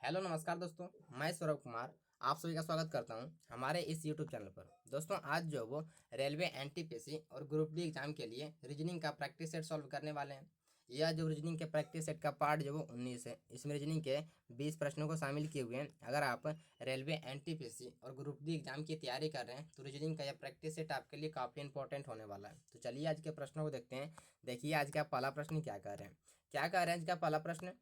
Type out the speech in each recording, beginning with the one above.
Hello नमस्कार दोस्तों। मैं सौरभ कुमार आप सभी का स्वागत करता हूं हमारे इस यूट्यूब चैनल पर। दोस्तों आज जो वो रेलवे एनटीपीसी और ग्रुप डी एग्जाम के लिए रीजनिंग का प्रैक्टिस सेट सॉल्व करने वाले हैं। यह जो रीजनिंग के प्रैक्टिस सेट का पार्ट जो वो 19 है। इसमें रीजनिंग के 20 प्रश्नों को शामिल किए हुए हैं। अगर आप रेलवे एनटीपीसी और ग्रुप डी एग्जाम की तैयारी कर रहे हैं तो रीजनिंग का यह प्रैक्टिस सेट आपके लिए काफ़ी इंपॉर्टेंट होने वाला है। तो चलिए आज के प्रश्नों को देखते हैं। देखिए आज का पहला प्रश्न क्या कह रहे हैं। क्या कह रहे हैं आज का पहला प्रश्न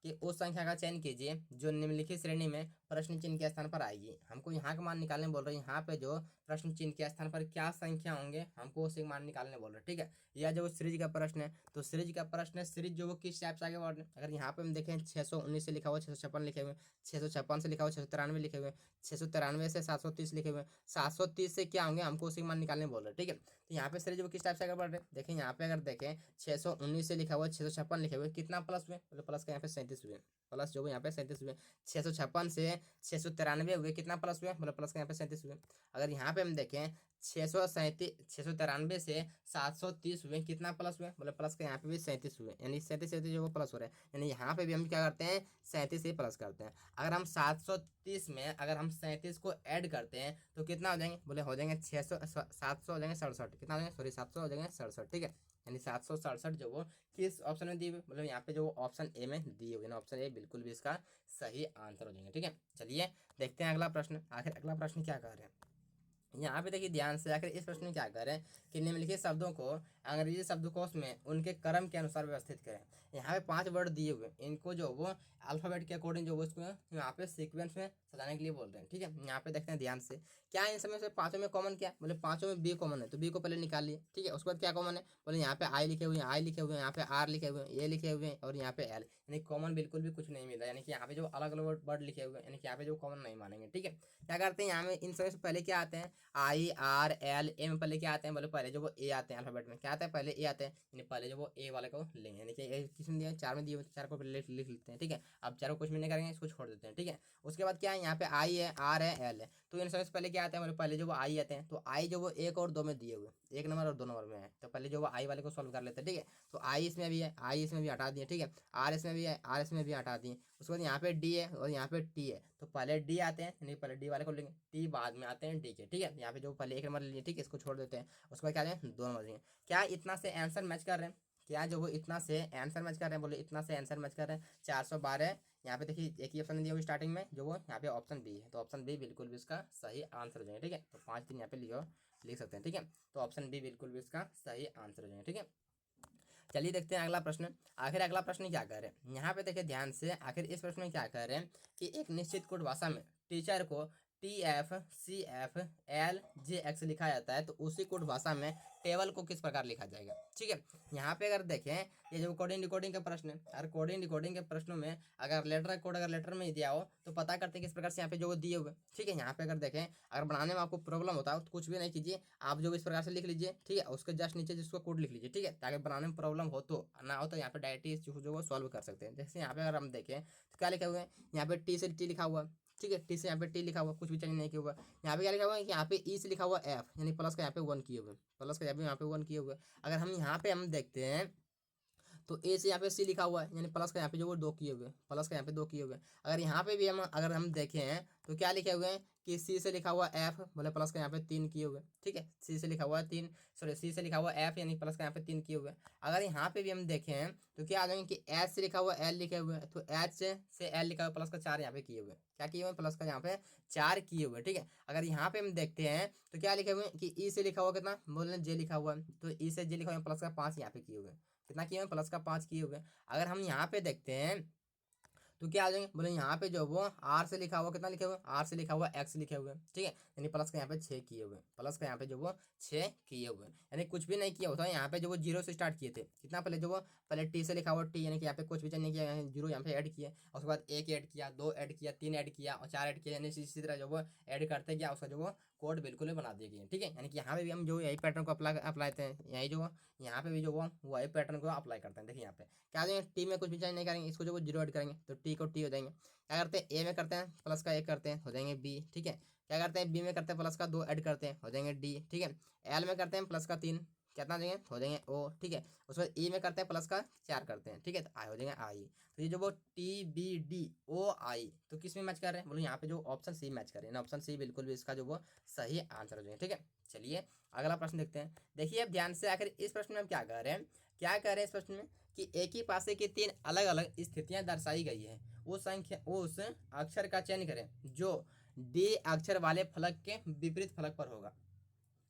कि उस संख्या का चयन कीजिए जो निम्नलिखित श्रेणी में प्रश्न चिन्ह के स्थान पर आएगी। हमको यहाँ का मान निकालने बोल रहे हैं। यहाँ पे जो प्रश्न चिन्ह के स्थान पर क्या संख्या होंगे हमको उसे मान निकालने बोल रहे हैं। ठीक है, यह जो सीरीज का प्रश्न है तो सीरीज का प्रश्न है। सीरीज जो वो किस टाइप से आगे बढ़ रहे हैं। अगर यहाँ पे हम देखें 619 से लिखा हुआ 656 लिखे हुए, 656 से लिखा हुआ 693 लिखे हुए, 693 से 730 लिखे हुए, 730 से क्या होंगे हमको उसी मान निकालने बोल रहे हैं। ठीक है, तो यहाँ पे सीरीज वो किस टाइप से आगे बढ़ रहे हैं। देखें यहाँ पे अगर देखें 619 से लिखा हुआ 656 लिखे हुए, कितना प्लस हुए, मतलब प्लस का यहाँ पे 37 हुए, प्लस जो यहाँ पे 37 हुए। 656 से 693 हुए, कितना प्लस हुए, मतलब प्लस का यहाँ पे 37 हुए। अगर यहाँ पे हम देखें 693 से 730 हुए, कितना प्लस हुए, मतलब प्लस का यहाँ पे भी 37 हुए, यानी 37 जो वो प्लस हो रहे हैं। यानी यहाँ पे भी हम क्या करते हैं 37 से प्लस करते हैं। अगर हम 730 में अगर हम 37 को ऐड करते हैं तो कितना हो जाएंगे, बोले हो जाएंगे 700 हो जाएंगे 67, कितना हो जाएंगे, सॉरी 700 हो जाएंगे 67। ठीक है, यानी 767 जो वो किस ऑप्शन में दिए हुए, मतलब यहाँ पे जो ऑप्शन ए में दिए हुए ना, ऑप्शन ए बिल्कुल भी इसका सही आंसर हो जाएंगे। ठीक है, चलिए देखते हैं अगला प्रश्न। आखिर अगला प्रश्न क्या कह रहे हैं। यहाँ पे देखिए ध्यान से। आखिर इस प्रश्न में क्या करें कि निम्नलिखित शब्दों को अंग्रेजी शब्दकोश में उनके क्रम के अनुसार व्यवस्थित करें। यहाँ पे 5 वर्ड दिए हुए, इनको जो वो अल्फाबेट के अकॉर्डिंग जो वो इसको यहाँ पे सीक्वेंस में सजाने के लिए बोल रहे हैं। ठीक है, यहाँ पे देखते हैं ध्यान से। क्या इन समय से पांचों में कॉमन क्या है, बोले पांचों में बी कॉमन है तो बी को पहले निकाल लिए। ठीक है, उसके बाद क्या कॉमन है, बोले यहाँ पे आई लिखे हुए हैं, आई लिखे हुए हैं, यहाँ पे आर लिखे हुए हैं, ए लिखे हुए हैं और यहाँ पे एल, यानी कॉमन बिल्कुल भी कुछ नहीं मिला। यानी कि यहाँ पे जो अलग अलग वर्ड लिखे हुए हैं, यानी कि यहाँ पे जो कॉमन नहीं मानेंगे। ठीक है, क्या करते हैं यहाँ में इन समय से पहले क्या आते हैं, आई आर एल ए में पहले क्या आते हैं, बोले पहले जो वो ए आते हैं। अल्फाबेट में क्या आता है, पहले ए आते हैं, यानी पहले जो वो ए वाले को लेंगे। यानी कि किसमें दिया है, 4 में दिए हुए, 4 को लिख लेते हैं। ठीक है, अब 4 को कुछ में नहीं करेंगे, इसको छोड़ देते हैं। ठीक है, उसके बाद क्या है, यहाँ पे आई है, आर है, एल है, तो इन समय से पहले क्या आते हैं, बोले पहले जो वो आई आते हैं। तो आई जो वो 1 और 2 में दिए हुए, 1 नंबर और 2 नंबर में है, तो पहले जो वो आई वाले को सॉल्व कर लेते हैं। ठीक है, तो आई इसमें भी है, आई इसमें भी हटा दिए। ठीक है, आर इसमें भी है, आर इसमें भी हटा दिए। उसके बाद यहाँ पे डी है और यहाँ पे टी है, तो पहले डी आते हैं, यानी पहले डी वाले को लेंगे, टी बाद में आते हैं डी के। ठीक है, यहाँ पे जो पहले 1 नंबर लिए, ठीक है, इसको छोड़ देते हैं। उसके बाद क्या लें, 2 नंबर लेंगे। क्या इतना से आंसर मैच कर रहे हैं, क्या जो वो इतना से आंसर मैच कर रहे हैं, बोले इतना से आंसर मैच कर रहे हैं। 412 यहाँ पे देखिए एक ही ऑप्शन दिया हुआ स्टार्टिंग में, जो वो यहाँ पे ऑप्शन बी है, तो ऑप्शन बी बिल्कुल भी इसका सही आंसर हो जाएगा। ठीक है, तो 5 दिन यहाँ पे लिख सकते हैं। ठीक है, तो ऑप्शन बी बिल्कुल भी इसका सही आंसर हो जाएगा। ठीक है, चलिए देखते हैं अगला प्रश्न। आखिर अगला प्रश्न क्या कह रहे हैं, यहाँ पे देखिए ध्यान से। आखिर इस प्रश्न में क्या कह रहे हैं कि एक निश्चित कोड भाषा में टीचर को TF CF LJX लिखा जाता है, तो उसी कोड भाषा में टेबल को किस प्रकार लिखा जाएगा। ठीक है, यहाँ पे अगर देखें ये जो कोडिंग डिकोडिंग का प्रश्न है, अगर कोडिंग डिकोडिंग के प्रश्नों में अगर लेटर कोड अगर लेटर में ही दिया हो तो पता करते हैं किस प्रकार से यहाँ पे जो दिए हुए। ठीक है, यहाँ पे अगर देखें अगर बनाने में आपको प्रॉब्लम होता है तो कुछ भी नहीं कीजिए, आप जो इस प्रकार से लिख लीजिए। ठीक है, उसके जस्ट नीचे जिसको कोड लिख लीजिए। ठीक है, ताकि बनाने में प्रॉब्लम हो तो ना हो, तो यहाँ पे डायरेक्ट इस चीज को सॉल्व कर सकते हैं। जैसे यहाँ पे अगर हम देखें तो क्या लिखा हुआ है, यहाँ पे टी से टी लिखा हुआ। ठीक है, टी से यहाँ पे टी लिखा हुआ, कुछ भी चेंज नहीं किया हुआ। यहाँ पे क्या लिखा हुआ है कि यहाँ पे ई से लिखा हुआ एफ, यानी प्लस का यहाँ पे 1 किए हुए, प्लस का यहाँ पे 1 किए हुए। अगर हम यहाँ पे हम देखते हैं तो ए से यहाँ पे सी लिखा हुआ है, यानी प्लस का यहाँ पे जो वो 2 किए हुए, प्लस का यहाँ पे 2 किए हुए। अगर यहाँ पे भी हम अगर हम देखें तो क्या लिखे हुए हैं कि सी से लिखा हुआ एफ, बोले प्लस का यहाँ पे 3 किए हुए। ठीक है, सी से लिखा हुआ 3, सॉरी सी से लिखा हुआ एफ, यानी प्लस का यहाँ पे 3 किए हुए। अगर यहाँ पे भी हम देखें तो क्या आ जाएंगे कि एच से लिखा हुआ एल लिखे हुए, तो एच से एल लिखा हुआ, प्लस का 4 यहाँ पे किए हुए, क्या किए हुए, प्लस का यहाँ पे 4 किए हुए। ठीक है, अगर यहाँ पे हम देखते हैं तो क्या लिखे हुए कि ई से लिखा हुआ कितना, बोल जे लिखा हुआ है, तो ई से जे लिखा हुआ, प्लस का 5 यहाँ पे किए हुए, कितना किए हुए, प्लस का 5 किए हुए। अगर हम यहाँ पे देखते हैं तो क्या आ जाएंगे, बोले यहाँ पे जो वो आर से लिखा हुआ, कितना लिखे हुए, आर से लिखा हुआ एक्स लिखे हुए। ठीक है, यानी प्लस का यहाँ पे 6 किए हुए, प्लस का यहाँ पे जो वो 6 किए हुए, यानी कुछ भी नहीं किया होता है। यहाँ पे जो वो 0 से स्टार्ट किए थे, कितना पहले जो वो पहले टी से लिखा हुआ टी, यानी कि यहाँ पे कुछ भी नहीं किया, 0 यहाँ पे ऐड किया, उसके बाद 1 ऐड किया, 2 ऐड किया, 3 ऐड किया और 4 ऐड किया, यानी इसी तरह जो वो ऐड करते गया, उसका जो वो कोड बिल्कुल भी बना दिया गया। ठीक है, यानी कि यहाँ पे भी हम जो यही पैटर्न को अप्लाई थे, यही जो यहाँ पे भी जो वो वही पैटर्न को अप्लाई करते हैं। देखिए यहाँ पे क्या देंगे, टी में कुछ भी चेंज नहीं करेंगे, इसको जो वो 0 ऐड करेंगे तो टी को टी हो जाएंगे। क्या करते हैं, ए में करते हैं प्लस का 1 करते हैं, हो जाएंगे बी। ठीक है, क्या करते हैं, बी में करते हैं प्लस का 2 ऐड करते हैं, हो जाएंगे डी। ठीक है, एल में करते हैं प्लस का 3, कितना हो जाएंगे, हो जाएंगे ओ, ठीक है। उसके बाद ई में करते हैं प्लस का 4 करते हैं, ठीक है, तो आई हो जाएंगे आई। तो ये जो वो टी बी डी ओ आई तो किस में मैच कर रहे हैं, बोलो यहाँ पे जो ऑप्शन सी मैच कर रहे हैं ना, ऑप्शन सी बिल्कुल भी इसका जो वो सही आंसर हो जाएगा, ठीक है। चलिए अगला प्रश्न देखते हैं। देखिए अब ध्यान से आकर इस प्रश्न में हम क्या कर रहे हैं, क्या कर रहे हैं इस प्रश्न में कि एक ही पासे की 3 अलग अलग स्थितियां दर्शाई गई है, उस अक्षर का चयन करें जो डी अक्षर वाले फलक के विपरीत फलक पर होगा।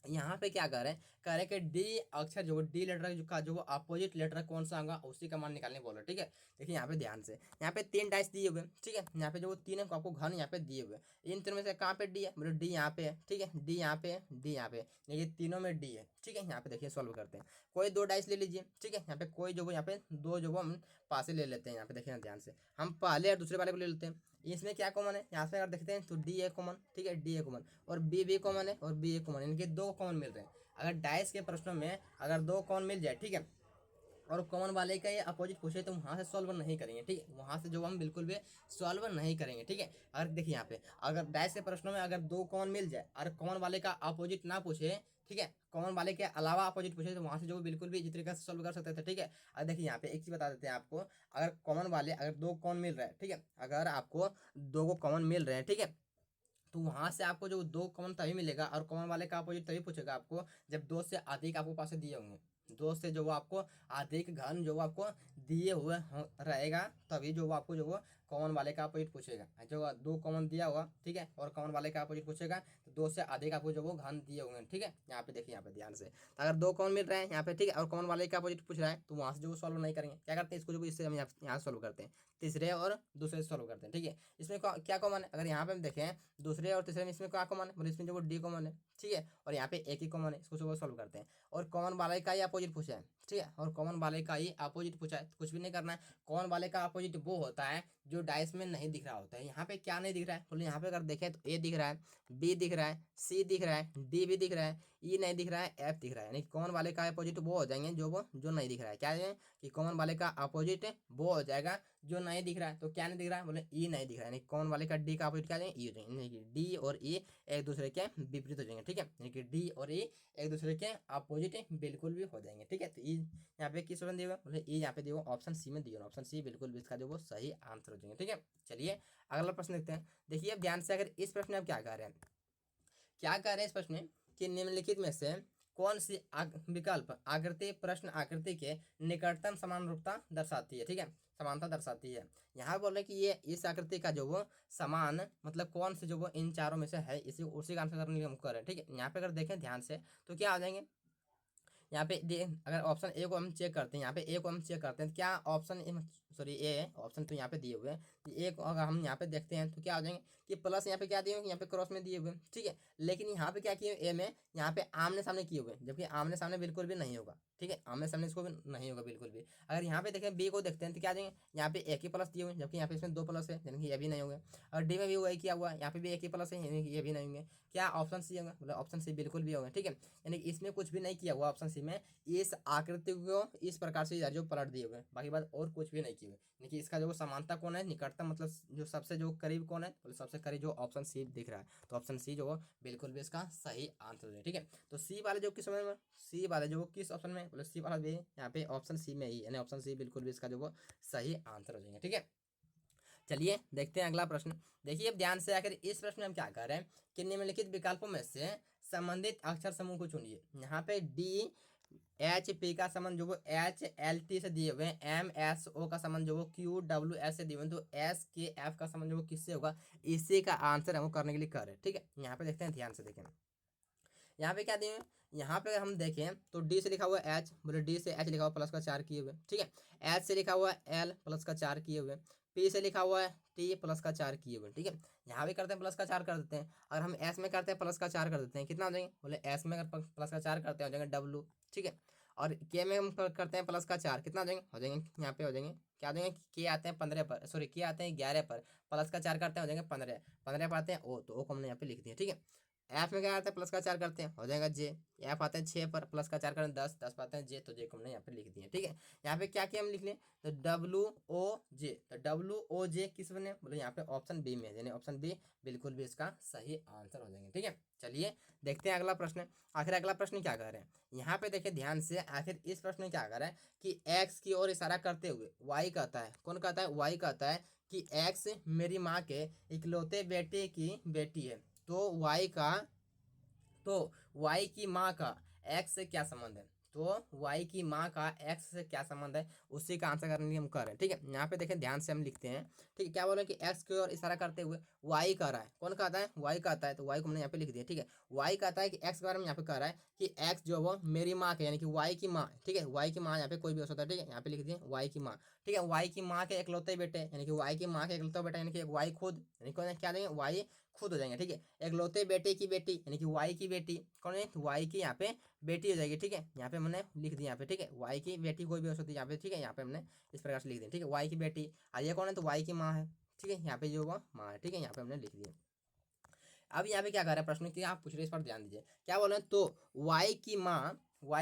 यहाँ पे क्या कर रहे हैं, कह रहे हैं कि डी अक्षर जो डी लेटर का जो अपोजिट लेटर कौन सा होगा उसी का मान निकालने बोलो, ठीक है। देखिए यहाँ पे ध्यान से, यहाँ पे 3 डाइस दिए हुए, ठीक है। यहाँ पे जो 3 है आपको घन यहाँ पे दिए हुए, इन तीनों में से कहाँ पे डी है, बोलो डी यहाँ पे है, ठीक है, डी यहाँ पे है, डी यहाँ पे, देखिए तीनों में डी है, ठीक है। यहाँ पे देखिए सॉल्व करते हैं, कोई 2 डाइस ले लीजिए, ठीक है। यहाँ पे कोई जो यहाँ पे 2 जो हम पासे ले लेते हैं, यहाँ पे देखिए ध्यान से, हम पहले और दूसरे वाले को ले लेते हैं। इसमें क्या कॉमन है, यहाँ से अगर देखते हैं तो डी ए कॉमन, ठीक है, डी ए कॉमन, और बी भी कॉमन है और बी ए कॉमन, इनके 2 कॉमन मिल रहे हैं। अगर डाइस के प्रश्नों में अगर 2 कॉमन मिल जाए, ठीक है, और कॉमन वाले का ये अपोजिट पूछे तो वहाँ से सॉल्व नहीं करेंगे, ठीक है, वहाँ से जो हम बिल्कुल भी सॉल्व नहीं करेंगे, ठीक है। अगर देखिए यहाँ पे अगर डाइस के प्रश्नों में अगर 2 कॉमन मिल जाए और कॉमन वाले का अपोजिट ना पूछे, ठीक है, कॉमन वाले के अलावा अपोजिट पूछे तो वहाँ से जो बिल्कुल भी इस तरीके से सॉल्व कर सकते थे, ठीक है। अब देखिए यहाँ पे एक चीज़ बता देते हैं आपको, अगर कॉमन वाले अगर 2 कॉमन मिल रहा है, ठीक है, अगर आपको 2 को कॉमन मिल रहे हैं, ठीक है, तो वहां से आपको जो 2 कॉमन तभी मिलेगा और कॉमन वाले का अपोजिट तभी पूछेगा आपको जब 2 से अधिक आपको पास दिए होंगे, 2 से जो वो आपको अधिक घन जो वो आपको दिए हुए रहेगा, तभी जो वो आपको जो वो कॉमन वाले का अपोजिट पूछेगा। जो 2 कॉमन दिया हुआ, ठीक है, और कॉमन वाले का अपोजिट पूछेगा तो 2 से अधिक आपको जो वो घन दिए होंगे, ठीक है। यहाँ पे देखिए यहाँ पे ध्यान से, तो अगर 2 कॉमन मिल रहे हैं यहाँ पे, ठीक है, और कॉमन वाले का अपोजिट पूछ रहा है तो वहाँ से जो सॉल्व नहीं करेंगे, क्या करते हैं इसको जो इससे हम यहाँ सॉल्व करते हैं, तीसरे और दूसरे से सॉल्व करते हैं, ठीक है। इसमें क्या कॉमन है, अगर यहाँ पे हम देखें दूसरे और तीसरे में इसमें क्या कॉमन है, मतलब इसमें जो वो डी कॉमन है, ठीक है, और यहाँ पे एक ही कॉमन है, इसको सुबह सॉल्व करते हैं। और कॉमन वाले का ही अपोजिट पूछा है, ठीक है, और कॉमन वाले का ही अपोजिट पूछा है तो कुछ भी नहीं करना है। कॉमन वाले का अपोजिट वो होता है जो डाइस में नहीं दिख रहा होता है। यहाँ पे क्या नहीं दिख रहा है, बोले यहाँ पे अगर देखें तो ए दिख रहा है, बी दिख रहा है, सी दिख रहा है, डी भी दिख रहा है, ई नहीं दिख रहा है, एफ दिख रहा है, यानी कॉमन वाले का अपोजिट वो हो जाएंगे जो नहीं दिख रहा है। क्या है कि कॉमन वाले का अपोजिट वो हो जाएगा जो नहीं दिख रहा है, तो क्या नहीं दिख रहा है, बोले ई नहीं दिख रहा है, यानी कॉमन वाले का डी का अपोजिट क्या जाएंगे, ई हो जाएंगे, यानी कि डी और ई एक दूसरे के विपरीत हो जाएंगे, ठीक है, यानी कि डी और ई एक दूसरे के अपोजिट बिल्कुल भी हो जाएंगे, ठीक है। तो ई यहाँ पे किस ऑप्शन दिया हुआ, बोले ई यहाँ पे दिया हुआ ऑप्शन सी में दिया हुआ, ऑप्शन सी बिल्कुल भी इसका जो वो सही आंसर हो जाएंगे, ठीक है। चलिए अगला प्रश्न देखते हैं। देखिए अब ध्यान से, अगर इस प्रश्न में आप क्या कह रहे हैं, क्या कह रहे हैं इस प्रश्न में कि निम्नलिखित में से कौन सी विकल्प आकृति प्रश्न आकृति के निकटतम समानरूपता दर्शाती है, ठीक है, समानता दर्शाती है। यहाँ बोल रहे कि ये इस आकृति का जो वो समान मतलब कौन से जो वो इन चारों में से है, इसी उसी का आंसर करने के लिए हम कर रहे हैं, ठीक है। यहाँ पे अगर देखें ध्यान से तो क्या आ जाएंगे, यहाँ पे अगर ऑप्शन ए को हम चेक करते हैं, यहाँ पे ए को हम चेक करते हैं, क्या ऑप्शन सॉरी ए ऑप्शन तो यहाँ पे दिए हुए हैं, ए को अगर हम यहाँ पे देखते हैं तो क्या आ जाएंगे कि प्लस यहाँ पे क्या दिए हुए, यहाँ पे क्रॉस में दिए हुए, ठीक है। लेकिन यहाँ पे क्या किए ए में, यहाँ पे आमने सामने किए हुए, जबकि आमने सामने बिल्कुल भी नहीं होगा, ठीक है, आमने सामने इसको भी नहीं होगा बिल्कुल भी। अगर यहाँ पे देखें बी को देखते हैं तो क्या आ जाएंगे, यहाँ पे एक ही प्लस दिए हुए, जबकि यहाँ पे इसमें 2 प्लस है, यानी कि ये भी नहीं होगा। और डी में भी वही किया हुआ, यहाँ पे भी एक ही प्लस है, यानी कि ये भी नहीं होंगे। क्या ऑप्शन सी होगा, मतलब ऑप्शन सी बिल्कुल भी होगा, ठीक है, यानी कि इसमें कुछ भी नहीं किया हुआ ऑप्शन सी में, इस आकृति को इस प्रकार से जो पलट दिए हुए, बाकी बात और कुछ भी नहीं किए हुए, यानी कि इसका जो समानता कौन है, निकटतम मतलब जो सबसे जो करीब कौन है, तो सबसे करीब जो ऑप्शन सी दिख रहा है, तो ऑप्शन सी जो बिल्कुल भी इसका सही आंसर है, ठीक है। तो सी वाले जो किस में, सी वाले जो किस ऑप्शन में, बोले सी वाला भी यहाँ पे ऑप्शन सी में ही, यानी ऑप्शन सी बिल्कुल भी इसका जो सही आंसर हो जाएंगे, ठीक है। चलिए देखते हैं अगला प्रश्न। देखिए अब ध्यान से आकर इस प्रश्न में हम क्या कर रहे हैं कि निम्नलिखित विकल्पों में से संबंधित अक्षर समूह को चुनिए। यहाँ पे डी एच पी का संबंध जो वो एच एल टी से दिए हुए हैं, एम एस ओ का संबंध जो वो क्यू डब्ल्यू एस से दिए हुए हैं, तो एस के एफ का संबंध जो वो किससे होगा, इसी का आंसर हम करने के लिए कर रहे हैं, ठीक है। यहाँ पे देखते हैं, ध्यान से देखें, यहाँ पे क्या दिए हुए, यहाँ पे हम देखें तो डी से लिखा हुआ एच, बोले डी से एच लिखा हुआ प्लस का 4 किए हुए, ठीक है। एच से लिखा हुआ एल प्लस का 4 किए हुए, पी से लिखा हुआ है टी प्लस का 4 किए हुए, ठीक है। यहाँ भी करते हैं प्लस का 4 कर देते हैं, अगर हम एस में करते हैं प्लस का 4 कर देते हैं, कितना हो जाएंगे, बोले एस में अगर प्लस का 4 करते हैं हो जाएंगे डब्लू, ठीक है। और के में हम करते हैं प्लस का 4, कितना हो जाएंगे यहाँ पे हो जाएंगे, क्या हो जाएंगे, के आते हैं 15 पर, सॉरी के आते हैं 11 पर, प्लस का 4 करते हैं हो जाएंगे 15, 15 पर आते हैं ओ, तो ओ को हमने यहाँ पे लिख दिया, ठीक है। एफ में क्या आता है, प्लस का 4 करते हैं, हो जाएगा जे। एफ आता है 6 पर, प्लस का 4 करें 10, 10 पाते हैं जे, तो जे को हमने यहाँ पे लिख दिया। ठीक है, यहाँ पे क्या किया हम लिख लें, तो डब्लू ओ जे, तो डब्लू ओ जे किस बने, बोले यहाँ पे ऑप्शन बी में, यानी ऑप्शन बी बिल्कुल भी इसका सही आंसर हो जाएंगे। ठीक है, चलिए देखते हैं अगला प्रश्न। आखिर अगला प्रश्न क्या कह रहे हैं, यहाँ पे देखिए ध्यान से, आखिर इस प्रश्न में क्या कह रहा है कि एक्स की ओर इशारा करते हुए वाई कहता है, कौन कहता है, वाई कहता है कि एक्स मेरी माँ के इकलौते बेटे की बेटी है, तो वाई की माँ का एक्स से क्या संबंध है, तो वाई की माँ का एक्स से क्या संबंध है, उसी का आंसर करने के लिए हम कर रहे हैं। ठीक है, यहाँ पे देखें ध्यान से हम लिखते हैं। ठीक है, क्या बोल रहे हैं कि एक्स की ओर इशारा करते हुए वाई कह रहा है, कौन कहता है, वाई कहता है, तो वाई को हमने यहाँ पे लिख दिया। ठीक है, वाई कहता है कि एक्स के बारे में यहाँ पे कह रहा है कि एक्स जो वो मेरी माँ के, यानी कि वाई की माँ। ठीक है, वाई की माँ यहाँ पे कोई भी हो सकता है। ठीक है, यहाँ पे लिख दिए वाई की माँ। ठीक है, वाई की माँ के इकलौते बेटे, यानी कि वाई की माँ के इकलौते बेटा, यानी कि वाई खुद, यानी क्या देंगे, वाई खुद हो जाएंगे। ठीक है, इकलौते बेटे की बेटी, यानी कि वाई की बेटी कौन है, तो वाई की यहाँ पे बेटी हो जाएगी। ठीक है, यहाँ पे हमने लिख दिया यहाँ पे। ठीक है, वाई की बेटी कोई भी हो सकती है यहाँ पे। ठीक है, यहाँ पे हमने इस प्रकार से लिख दिया। ठीक है, वाई की बेटी, और ये कौन है, तो वाई की माँ है। ठीक है, यहाँ पे जो वो माँ है। ठीक है, यहाँ पे हमने लिख दिया। अब यहाँ पे क्या कर रहा है प्रश्न की, आप पूछ रहे, इस पर ध्यान दीजिए। क्या बोल रहे हैं, तो वाई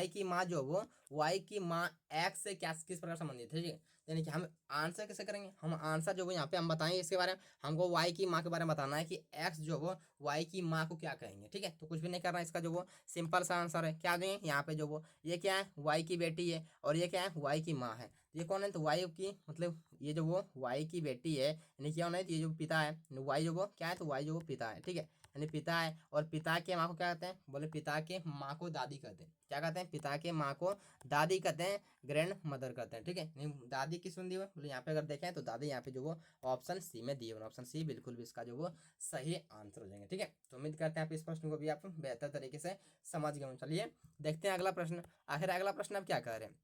की माँ जो वो वाई की माँ एक्स से क्या किस प्रकार संबंधित है। ठीक है, यानी कि हम आंसर कैसे करेंगे, हम आंसर जो वो यहाँ पे हम बताएंगे इसके बारे में, हमको वाई की माँ के बारे में बताना है कि एक्स जो वो वाई की माँ को क्या कहेंगे। ठीक है, तो कुछ भी नहीं करना है, इसका जो वो सिंपल सा आंसर है। क्या देंगे यहाँ पे, जो वो ये क्या है, वाई की बेटी है, और ये क्या है, वाई की माँ है। ये कौन है, तो वाई की, मतलब ये जो वो वाई की बेटी है, यानी क्या होना है, ये जो पिता है, वाई जो वो क्या है, तो वाई जो वो पिता है। ठीक है, यानी पिता है, और पिता के माँ को क्या कहते हैं, बोले पिता के माँ को दादी कहते हैं। क्या कहते हैं, पिता के माँ को दादी कहते हैं, ग्रैंड मदर कहते हैं। ठीक है, दादी किस में दी हुई, बोले यहाँ पे अगर देखें तो दादी यहाँ पे जो वो ऑप्शन सी में दी हुई, ऑप्शन सी बिल्कुल भी इसका जो वो सही आंसर हो जाएंगे। ठीक है, तो उम्मीद करते हैं आप इस प्रश्न को भी आप बेहतर तरीके से समझ गए। चलिए देखते हैं अगला प्रश्न। आखिर अगला प्रश्न आप क्या कह रहे हैं,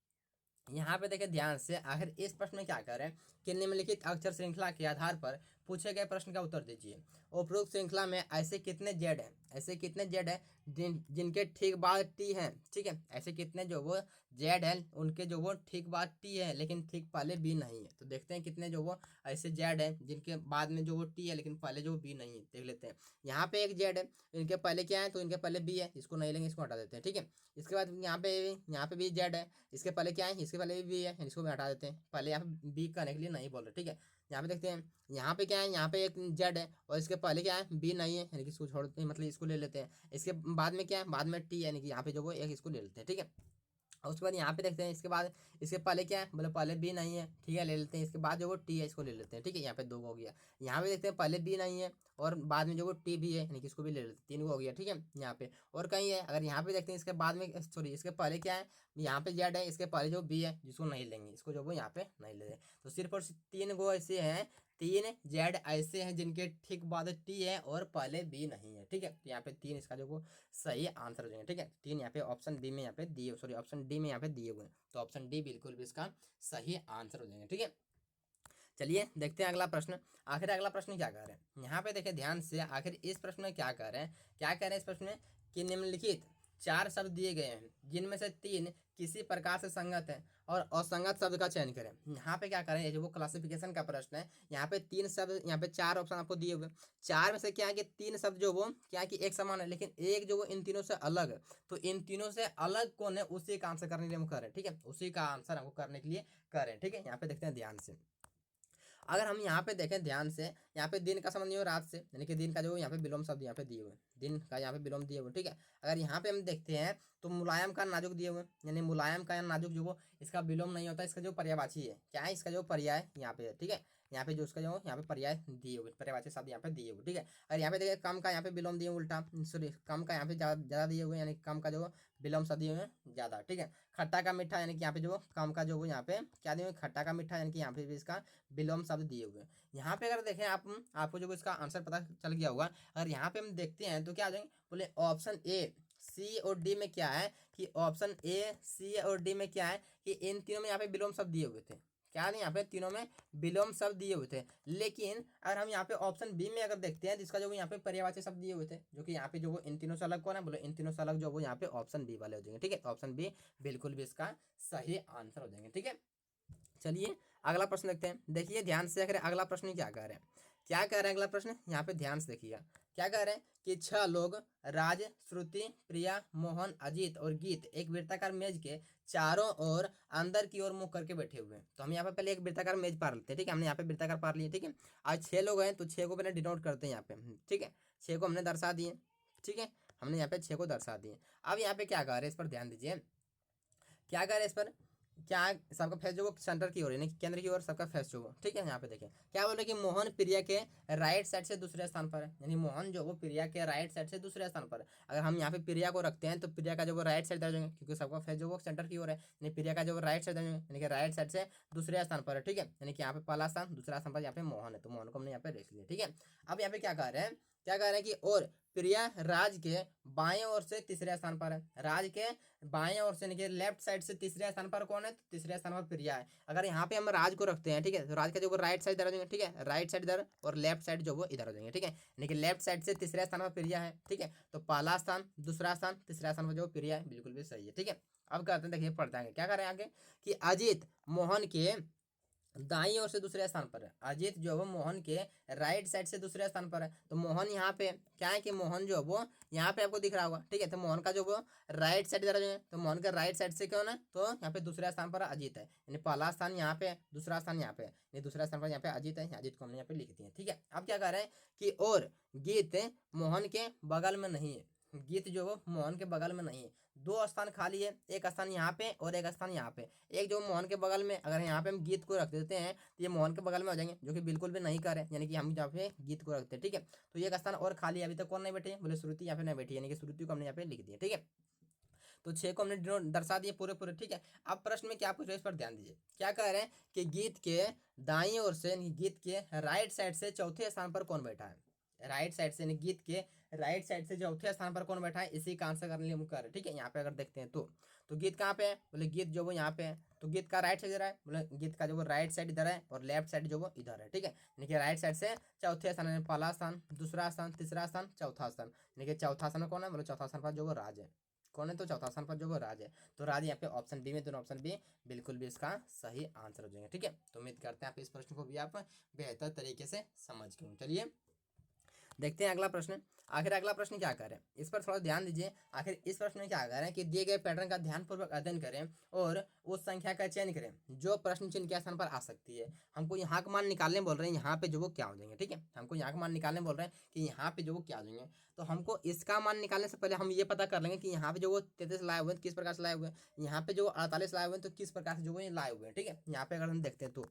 यहाँ पे देखिए ध्यान से, आखिर इस प्रश्न में क्या कर रहे हैं कि निम्नलिखित अक्षर श्रृंखला के आधार पर पूछे गए प्रश्न का उत्तर दीजिए। उपरोक्त श्रृंखला में ऐसे कितने जेड हैं, ऐसे कितने जेड हैं जिनके ठीक बाद टी हैं। ठीक है, ऐसे कितने जो वो जेड हैं उनके जो वो ठीक बाद टी है, लेकिन ठीक पहले बी नहीं है। तो देखते हैं कितने जो वो ऐसे जेड हैं जिनके बाद में जो वो टी है, लेकिन पहले जो बी नहीं है। देख लेते हैं, यहाँ पे एक जेड है, इनके पहले क्या है, तो इनके पहले बी है, इसको नहीं लेंगे, इसको हटा देते हैं। ठीक है, इसके बाद यहाँ पे भी जेड है, इसके पहले क्या है, इसके पहले भी है, इसको भी हटा देते हैं। पहले यहाँ पे बी करने के लिए नहीं बोल रहे। ठीक है, यहाँ पे देखते हैं, यहाँ पे क्या है, यहाँ पे एक जेड है, और इसके पहले क्या है, बी नहीं है, यानी कि इसको छोड़ते हैं, मतलब इसको ले लेते हैं। इसके बाद में क्या है, बाद में टी, यानी कि यहाँ पे जो वो एक इसको ले लेते हैं। ठीक है, और उसके बाद यहाँ पे देखते हैं, इसके बाद इसके पहले क्या है, बोले पहले बी नहीं है। ठीक है, ले लेते हैं। इसके बाद जो वो टी है, इसको ले लेते हैं। ठीक है, यहाँ पे 2 हो गया। यहाँ पे देखते हैं पहले बी नहीं है, और बाद में जो वो टी भी है, यानी कि इसको भी ले लेते हैं, 3 हो गया। ठीक है, यहाँ पे और कहीं है, अगर यहाँ पे देखते हैं इसके बाद में, सॉरी इसके पहले क्या है, यहाँ पे जेड है, इसके पहले जो बी है, जिसको नहीं लेंगे, इसको जो वो यहाँ पे नहीं ले, तो सिर्फ और सिर्फ 3 गो ऐसे हैं, 3 जेड ऐसे हैं जिनके ठीक बाद टी है और पहले बी नहीं है। ठीक है, तो यहाँ पे 3 इसका जो वो सही आंसर हो जाएंगे। ठीक है, 3 यहाँ पे ऑप्शन बी में यहाँ पे दिए, सॉरी ऑप्शन डी में यहाँ पे दिए हुए हैं, तो ऑप्शन डी बिल्कुल भी इसका सही आंसर हो जाएंगे। ठीक है, चलिए देखते हैं अगला प्रश्न। आखिर अगला प्रश्न क्या कह रहे हैं, यहाँ पे देखिए ध्यान से, आखिर इस प्रश्न में क्या कह रहे हैं, क्या कह रहे हैं इस प्रश्न में कि निम्नलिखित 4 शब्द दिए गए हैं जिनमें से 3 किसी प्रकार से संगत है, और असंगत शब्द का चयन करें। यहाँ पे क्या करें, ये जो वो क्लासिफिकेशन का प्रश्न है, यहाँ पे 3 शब्द, यहाँ पे 4 ऑप्शन आपको दिए हुए, 4 में से क्या है कि 3 शब्द जो वो क्या है कि एक समान है, लेकिन एक जो वो इन तीनों से अलग है। तो इन तीनों से अलग कौन है, उसी का आंसर करने के लिए हम करें। ठीक है, उसी का आंसर हमको करने के लिए करें। ठीक है, यहाँ पे देखते हैं ध्यान से, अगर हम यहाँ पे देखें ध्यान से, यहाँ पे दिन का संबंध नहीं हो रात से, यानी कि दिन का जो यहाँ पे विलोम शब्द यहाँ पे दिए हुए, दिन का यहाँ पे विलोम दिए हुए। ठीक है, अगर यहाँ पे हम देखते हैं तो मुलायम का नाजुक दिए हुए, यानी मुलायम का या नाजुक जो वो इसका विलोम नहीं होता, इसका जो पर्यायवाची है, क्या है, इसका जो पर्याय यहाँ पे है। ठीक है, यहाँ पे जो उसका जो यहाँ पे पर्याय दिए हुए, पर्यायवाची शब्द यहाँ पे दिए हुए। ठीक है, अगर यहाँ पे देखिए कम का यहाँ पे विलोम दिए उल्टा, सॉरी कम का यहाँ पे ज़्यादा दिए हुए, यानी कम का जो विलोम शब्द दिए हुए ज़्यादा। ठीक है, खट्टा का मीठा, यानी कि यहाँ पे जो कम का जो वो यहाँ पे क्या दिए हुए, खट्टा का मीठा, यानी कि यहाँ पे भी इसका विलोम शब्द दिए हुए। यहाँ पे अगर देखें आप, आपको जो इसका आंसर पता चल गया होगा। अगर यहाँ पे हम देखते हैं तो क्या आ जाएंगे, बोले ऑप्शन ए सी और डी में क्या है कि ऑप्शन ए सी और डी में क्या है कि इन तीनों में यहाँ पे विलोम शब्द दिए हुए थे। क्या नहीं, यहाँ पे तीनों में विलोम शब्द दिए हुए थे, लेकिन अगर हम यहाँ पे ऑप्शन बी में अगर देखते हैं जिसका जो यहाँ पे पर्यायवाची शब्द दिए हुए थे, जो कि यहाँ पे जो वो इन तीनों से अलग कौन है, बोले इन तीनों से अलग जो वो यहाँ पे ऑप्शन बी वाले हो जाएंगे। ठीक है, ऑप्शन बी बिल्कुल भी इसका सही आंसर हो जाएंगे। ठीक है, चलिए अगला प्रश्न देखते हैं। देखिए ध्यान से, अगर अगला प्रश्न क्या कह रहे हैं, क्या कह रहे हैं अगला प्रश्न, यहाँ पे ध्यान से देखिएगा। क्या कह रहे हैं कि 6 लोग राज, श्रुति, प्रिया, मोहन, अजीत और गीत एक वृत्ताकार मेज के चारों ओर अंदर की ओर मुख करके बैठे हुए हैं। तो हम यहाँ पे पहले एक वृत्ताकार मेज पार लेते हैं, ठीक है। हमने यहाँ पे वृत्ताकार पार लिए, ठीक है। आज 6 लोग हैं तो 6 को पहले डिनोट करते हैं यहाँ पे, ठीक है। 6 को हमने दर्शा दिए, ठीक है। हमने यहाँ पे 6 को दर्शा दिए। अब यहाँ पे क्या कह रहे हैं, इस पर ध्यान दीजिए। क्या कह रहे हैं इस पर, क्या सबका फेस जो वो सेंटर की ओर यानी केंद्र की ओर सबका फेस जो वो, ठीक है। यहाँ पे देखें क्या बोल रहे हैं कि मोहन प्रिया के राइट साइड से दूसरे स्थान पर है, यानी मोहन जो वो प्रिया के राइट साइड से दूसरे स्थान पर है। अगर हम यहाँ पे प्रिया को रखते हैं तो प्रिया का जो वो राइट साइड दर्ज होंगे, क्योंकि सबका फेस जो वो सेंटर की ओर है, यानी प्रिया का जो वो राइट साइड दर्ज होंगे, यानी कि राइट साइड से दूसरे स्थान पर है, ठीक है। यानी कि यहाँ पे पहला स्थान, दूसरा स्थान पर यहाँ पे मोहन है, तो मोहन को हमने यहाँ पे लिख लिया, ठीक है। अब यहाँ पे क्या कह रहे हैं, क्या कह रहे हैं कि और प्रिया राज के बाएं ओर से तीसरे स्थान पर है। राज के बाएं ओर से यानी लेफ्ट साइड से तीसरे स्थान पर कौन है, तो तीसरे स्थान पर प्रिया है। अगर यहाँ पे हम राज को रखते हैं, ठीक है, तो राज का जो राइट साइड इधर हो जाएंगे, ठीक है, राइट साइड इधर और लेफ्ट साइड जो वो इधर हो जाएंगे, ठीक है। यानी कि लेफ्ट साइड से तीसरे स्थान पर प्रिया है, ठीक है। तो पहला स्थान, दूसरा स्थान, तीसरा स्थान पर जो प्रिया है, बिल्कुल भी सही है, ठीक है। अब करते हैं, देखिए पढ़ते हैं क्या कर रहे हैं आगे कि अजीत मोहन के दाई ओर से दूसरे स्थान पर है। अजीत जो वो मोहन के राइट साइड से दूसरे स्थान पर है। तो मोहन यहाँ पे क्या है कि मोहन जो वो यहाँ पे आपको दिख रहा होगा, ठीक है। तो मोहन का जो वो राइट साइड दर्ज है, तो मोहन का राइट साइड से कौन है, तो यहाँ पे दूसरे स्थान पर अजीत है, यानी पहला स्थान यहाँ पे, दूसरा स्थान यहाँ पे, यानी दूसरा स्थान पर यहाँ पे अजीत है। अजीत को हमने यहाँ पे लिख दिया, ठीक है। अब क्या कह रहे हैं कि और गीत मोहन के बगल में नहीं है। गीत जो वो मोहन के बगल में नहीं है, दो स्थान खाली है, एक स्थान यहाँ पे और एक स्थान यहाँ पे। एक जो मोहन के बगल में, अगर यहाँ पे हम गीत को रख देते हैं तो ये मोहन के बगल में हो जाएंगे, जो कि बिल्कुल भी नहीं कर रहे, यानी कि हम यहाँ पे गीत को रखते हैं, ठीक है। तो ये एक स्थान और खाली है, अभी तक कौन नहीं बैठे, बोले श्रुति यहाँ पे नहीं बैठी, यानी कि श्रुति को हमने यहाँ पे लिख दिया, ठीक है। तो 6 को हमने दर्शा दिए पूरे पूरे, ठीक है। अब प्रश्न में क्या पूछ रहे हैं, इस पर ध्यान दीजिए। क्या कह रहे हैं कि गीत के दाई ओर से, गीत के राइट साइड से चौथे स्थान पर कौन बैठा है। राइट साइड से, गीत के राइट साइड से चौथे स्थान पर कौन बैठा है, इसी का आंसर करने के लिए हम कर रहे हैं, ठीक है। यहाँ पे अगर देखते हैं तो गीत कहाँ पे है, बोले गीत जो वो यहाँ पे है, तो गीत का राइट साइड इधर है, बोले गीत का जो वो राइट साइड इधर है और लेफ्ट साइड जो वो इधर है, ठीक है। यानी कि राइट साइड से चौथे स्थान, पहला स्थान, दूसरा स्थान, तीसरा स्थान, चौथा स्थान, यानी कि चौथा स्थान कौन है, बोले चौथा स्थान पर जो वो राज है, कौन है, तो चौथा स्थान पर जो वो राज है। तो राज यहाँ पे ऑप्शन बी में, दोनों ऑप्शन बी बिल्कुल भी इसका सही आंसर हो जाएंगे, ठीक है। तो उम्मीद करते हैं आप इस प्रश्न को भी आप बेहतर तरीके से समझ गए। चलिए देखते हैं अगला प्रश्न। आखिर अगला प्रश्न क्या कर रहे हैं, इस पर थोड़ा ध्यान दीजिए। आखिर इस प्रश्न में क्या कर रहे हैं कि दिए गए पैटर्न का ध्यानपूर्वक अध्ययन करें और उस संख्या का चयन करें जो प्रश्न चिन्ह के स्थान पर आ सकती है। हमको यहाँ का मान निकालने बोल रहे हैं, यहाँ पे जो वो क्या हो जाएंगे, ठीक है। हमको यहाँ का मान निकालने बोल रहे हैं कि यहाँ पे जो वो क्या हो जाएंगे। तो हमको इसका मान निकालने से पहले हम ये पता कर लेंगे कि यहाँ पे जो वो 33 लाए हुए हैं किस प्रकार से लाए हुए हैं, यहाँ पे जो 48 लाए हुए हैं तो किस प्रकार से जो वो लाए हुए हैं, ठीक है। यहाँ पे अगर हम देखते हैं तो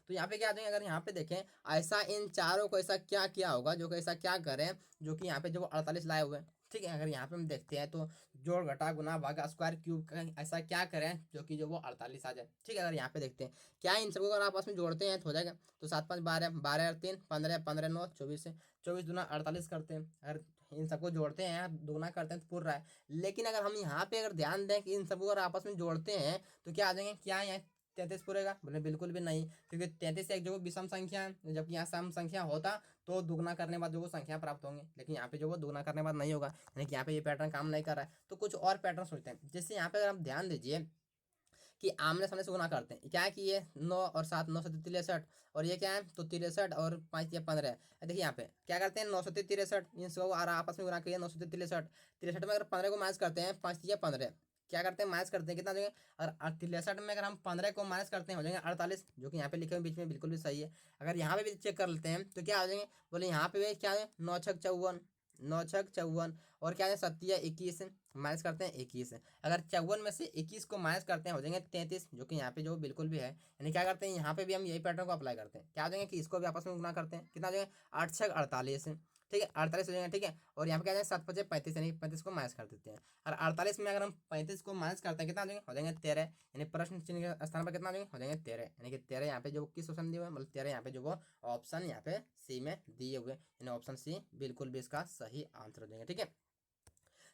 यहाँ पे क्या आ जाएंगे, अगर यहाँ पे देखें ऐसा इन चारों को ऐसा क्या किया होगा जो कि ऐसा क्या करें जो कि यहाँ पे जो 48 लाए हुए हैं, ठीक है। अगर यहाँ पे हम देखते हैं तो जोड़ घटा गुना भागा स्क्वायर क्यूब ऐसा क्या करें जो कि जो वो 48 आ जाए, ठीक है। अगर यहाँ पे देखते हैं क्या इन सबको अगर आपस में जोड़ते हैं तो हो जाएगा। तो 7 5 12, 12 3 15, 15 9 24 से 24 दूना 48 करते हैं। अगर इन सबको जोड़ते हैं दुगना करते हैं तो पूरा है। लेकिन अगर हम यहाँ पे अगर ध्यान दें कि इन सबको अगर आपस में जोड़ते हैं तो क्या आ जाएंगे, क्या यहाँ 33 पूरेगा, बोले बिल्कुल भी नहीं, क्योंकि 33 एक जो विषम संख्या है, जबकि यहाँ सम संख्या होता तो दुगना करने बाद जो वो संख्या प्राप्त होंगे, लेकिन यहाँ पे जो वो दुगना करने बाद नहीं होगा, यानी कि यहाँ पे ये पैटर्न काम नहीं कर रहा है। तो कुछ और पैटर्न सोचते हैं, जैसे यहाँ पे अगर आप ध्यान दीजिए कि आमने सामने से गुना करते हैं, क्या है कि ये 9 और 7 9 7 63, और ये क्या है तो 63 और 5 ये 15 है। देखिए यहाँ पे क्या करते हैं 9 7 63 इन सब आपस में गुना करिए, 9 7 63 63 में अगर 15 को माइनस करते हैं 5 ये 15, क्या करते हैं माइनस करते हैं कितना देंगे, अगर 63 में अगर हम 15 को माइनस करते हैं हो जाएंगे 48, जो कि यहाँ पे लिखे हुए बीच में बिल्कुल भी सही है। अगर यहाँ पे भी चेक कर लेते हैं तो क्या हो जाएंगे, बोले यहाँ पे भी क्या है 9 6 54, 9 6 54, और क्या है 7 21 माइनस करते हैं 21, अगर 54 में से 21 को माइनस करते हैं हो जाएंगे 33, जो कि यहाँ पे जो बिल्कुल भी है। यानी क्या करते हैं यहाँ पे भी हम यही पैटर्न को अप्लाई करते हैं, क्या हो जाएंगे कि इसको भी आपस में गुना करते हैं, कितना हो जाएंगे 8 6 48, ठीक है 48 हो जाएंगे, ठीक है। और यहाँ पे क्या जाएगा 7 5 35, यानी 35 को माइनस कर देते हैं। और 48 में अगर हम 35 को माइनस करते हैं कितना हो जाएंगे 13, यानी प्रश्न चिन्ह के स्थान पर कितना हो जाएंगे 13, यानी कि 13 यहाँ पे जो किस ऑप्शन दिए हुए मतलब 13 यहाँ पे जो वो ऑप्शन यहाँ पे सी में दिए हुए, यानी ऑप्शन सी बिल्कुल भी इसका सही आंसर हो जाएंगे, ठीक है।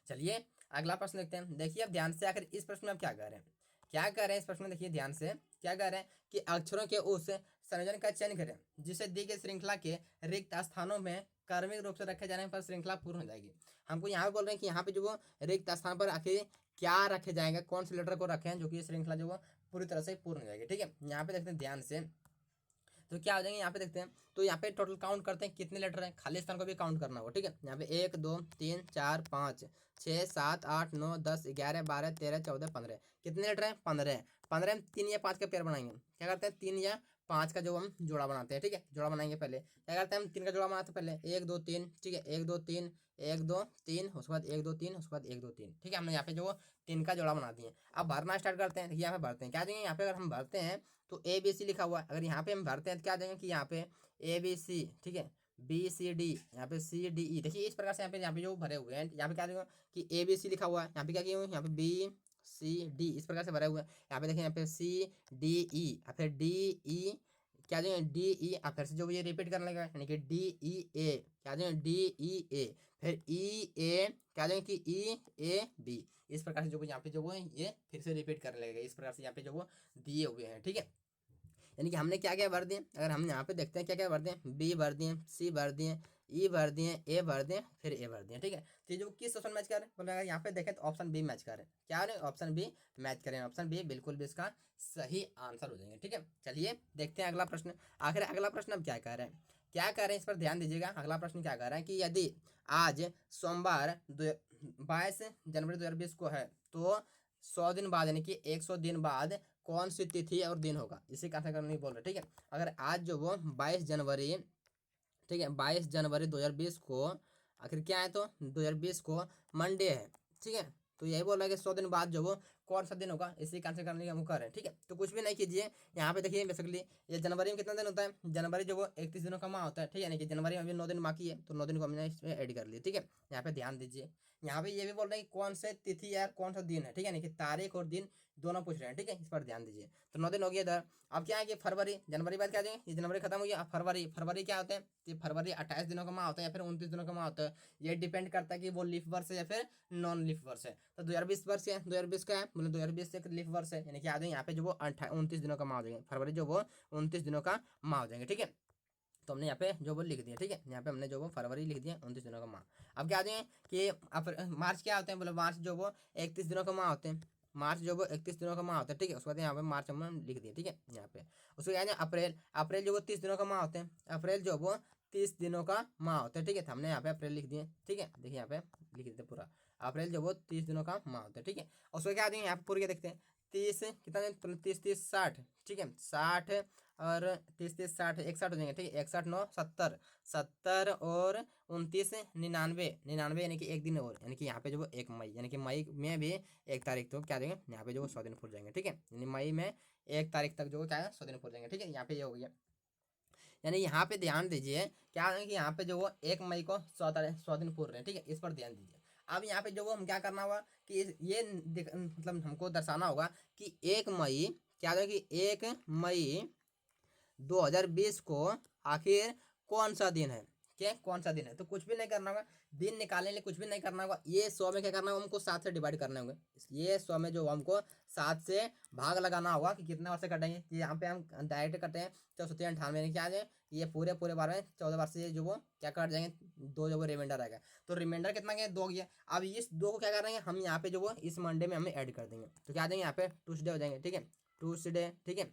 चलिए अगला प्रश्न देखते हैं। देखिए अब ध्यान से आखिर इस प्रश्न में आप क्या कर रहे हैं, क्या कर रहे हैं इस प्रश्न में, देखिए ध्यान से क्या कर रहे हैं कि अक्षरों के उस संयोजन का चयन करें जिसे दी गई श्रृंखला के रिक्त स्थानों में क्रमिक रूप से रखे जाने पर श्रृंखला पूर्ण हो जाएगी। हमको यहाँ पे बोल रहे हैं कि यहाँ पे जो वो रिक्त स्थान पर आखिर क्या रखे जाएंगे, कौन से लेटर को रखें जो कि श्रृंखला जो वो पूरी तरह से पूर्ण हो जाएगी, ठीक है। यहाँ पे देखते हैं ध्यान से तो क्या हो जाएंगे यहाँ पे देखते हैं। तो यहाँ पे टोटल काउंट करते हैं कितने लेटर हैं, खाली स्थान को भी काउंट करना होगा, ठीक है। यहाँ पे 1 2 3 4 5 6 7 8 9 10 11 12 13 14 15 कितने लेटर हैं, 15। 15 में 3 या 5 का पेयर बनाएंगे, क्या करते हैं 3 या 5 का जो हम जोड़ा बनाते हैं, ठीक है। जोड़ा बनाएंगे पहले, क्या करते हैं हम 3 का जोड़ा बनाते हैं पहले 1 2 3, ठीक है। 1 2 3 1 2 3, उसके बाद 1 2 3, उसके बाद 1 2 3, ठीक है। हमने यहाँ पे जो 3 का जोड़ा बना दिए। अब भरना स्टार्ट करते हैं। यहाँ पे भरते हैं, क्या देंगे यहाँ पे, अगर हम भरते हैं तो ए बी सी लिखा हुआ है, अगर यहाँ पे हम भरते हैं तो क्या देंगे कि यहाँ पे ए बी सी, ठीक है, बी सी डी, यहाँ पे सी डी ई, देखिए इस प्रकार से यहाँ पे जो भरे हुए हैं, यहाँ पे क्या देंगे कि ए बी सी लिखा हुआ है, यहाँ पे क्या किया हुआ है, यहाँ पे बी सी डी इस प्रकार से भरे हुए हैं। यहाँ पे देखिए यहाँ पे सी डी ई, फिर डी ई, क्या देंगे डी ई, फिर से जो ये रिपीट करने लगा यानी कि डी ई ए, क्या देंगे डी ई ए, फिर ई ए, क्या देंगे कि ई ए बी, इस प्रकार से जो यहाँ पे जो वो ये फिर से रिपीट करने लगेगा। इस प्रकार से यहाँ पे जो वो दिए हुए हैं, ठीक है। यानी कि हमने क्या क्या भर दिए, अगर हम यहाँ पे देखते हैं क्या क्या भर दिए, बी भर दिए, सी भर दिए, ई भर दिए, ए भर दिए, फिर ए भर दिए, ठीक है। तो ये जो किस ऑप्शन मैच कर रहे हैं, बोले अगर यहाँ पे देखें तो ऑप्शन बी मैच कर रहे हैं, क्या है ऑप्शन बी मैच करें, ऑप्शन बी बिल्कुल भी इसका सही आंसर हो जाएंगे, ठीक है। चलिए देखते हैं अगला प्रश्न। आखिर अगला प्रश्न अब क्या कह रहे हैं, क्या कह रहे हैं इस पर ध्यान दीजिएगा। अगला प्रश्न क्या कह रहा है कि यदि आज सोमवार 22 जनवरी 2020 को है तो 100 दिन बाद यानी कि 100 दिन बाद कौन सी तिथि और दिन होगा, इसी का करने नहीं बोल रहे, ठीक है। अगर आज जो वो 22 जनवरी, ठीक है, 22 जनवरी 2020 को आखिर क्या है, तो 2020 को मंडे है, ठीक है। तो यही बोल रहा है कि 100 दिन बाद जो वो कौन सा दिन होगा, इसी का आंसर करने की हम कर रहे हैं, ठीक है। तो कुछ भी नहीं कीजिए, यहाँ पे देखिए बेसिकली ये जनवरी में कितना दिन होता है, जनवरी जो वो 31 दिनों का माह होता है, ठीक है। यानी कि जनवरी में अभी 9 दिन बाकी है, तो 9 दिन को हमने इसमें ऐड कर लिया, ठीक है। यहाँ पे ध्यान दीजिए, यहाँ पे ये भी बोल रहे हैं कि कौन से तिथि या कौन सा दिन है, ठीक है। यानी कि तारीख और दिन दोनों पूछ रहे हैं, ठीक है। इस पर ध्यान दीजिए। तो 9 दिन हो गया इधर। अब क्या है कि फरवरी, जनवरी बाद क्या जाएंगे, ये जनवरी खत्म हो गया। अब फरवरी, फरवरी क्या होता है, ये फरवरी 28 दिनों का माह होता है या फिर 29 दिनों का माह होता है। ये डिपेंड करता है कि वो लीफ वर्ष है या फिर नॉन लीफ वर्ष है। तो 2020 वर्ष है, 2020 का है, मतलब 2020 एक लीफ वर्ष है, यानी कि आ जाएंगे यहाँ पे जो वो 29 दिनों का माह हो जाएंगे, फरवरी जो वो 29 दिनों का माह हो जाएंगे, ठीक है। तो हमने यहाँ पे जो वो लिख दिया, ठीक है। यहाँ पे हमने जो वो फरवरी लिख दिया 29 दिनों का माह। अब क्या आ जाएंगे कि मार्च क्या होते हैं, बोले मार्च जो वो 31 दिनों का माह होते हैं, मार्च जो वो 31 दिनों का माह होता है, ठीक है। उसके बाद यहाँ पे मार्च हम लिख दिए, ठीक है यहाँ पे। उसके बाद अप्रैल, अप्रैल जो वो 30 दिनों का माह होते हैं, अप्रैल जो वो 30 दिनों का माह होता है, ठीक है। तो हमने यहाँ पे अप्रैल लिख दिए, ठीक है। देखिए यहाँ पे लिख देते पूरा, अप्रैल जो वो 30 दिनों का माह होता है, ठीक है। उसके क्या आ जाएंगे यहाँ पे पूरे देखते हैं, 30 कितना दिन, 30 30 60, ठीक है, 60 और 30 30 60 61 हो जाएंगे, ठीक है। 61 9 70, 70 और 29 99, 99 यानी कि एक दिन और, यानी कि यहाँ पे जो वो 1 मई, यानी कि मई में भी 1 तारीख तो क्या देंगे यहाँ पे जो वो 100 दिन पूर जाएंगे, ठीक है। यानी मई में 1 तारीख तक जो क्या है 100 दिन पूर जाएंगे, ठीक है। यहाँ पे ये हो गया। यानी यहाँ पे ध्यान दीजिए, क्या है कि यहाँ पे जो वो 1 मई को 100 दिन पूर रहे हैं, ठीक है। इस पर ध्यान दीजिए। अब यहाँ पे जो वो हम क्या करना होगा कि ये मतलब हमको दर्शाना होगा कि 1 मई, क्या है कि 1 मई 2020 को आखिर कौन सा दिन है, क्या कौन सा दिन है। तो कुछ भी नहीं करना होगा, दिन निकालने के लिए कुछ भी नहीं करना होगा। ये 100 में क्या करना होगा, हमको 7 से डिवाइड करने होंगे। ये 100 में जो हमको 7 से भाग लगाना होगा कि कितने वर्ष से कटेंगे। यहाँ पे हम डायरेक्ट कटे हैं 64 98, क्या है ये पूरे पूरे बार में 14 वर्ष से जो वो क्या कट जाएंगे, 2 जो वो रिमाइंडर आएगा। तो रिमाइंडर कितना गया, 2 गया। अब इस 2 को क्या कर रहे हैं हम यहाँ पे जो वो इस मंडे में हमें ऐड कर देंगे। तो क्या आ जाएंगे यहाँ पे ट्यूसडे हो जाएंगे, ठीक है, ट्यूसडे, ठीक है।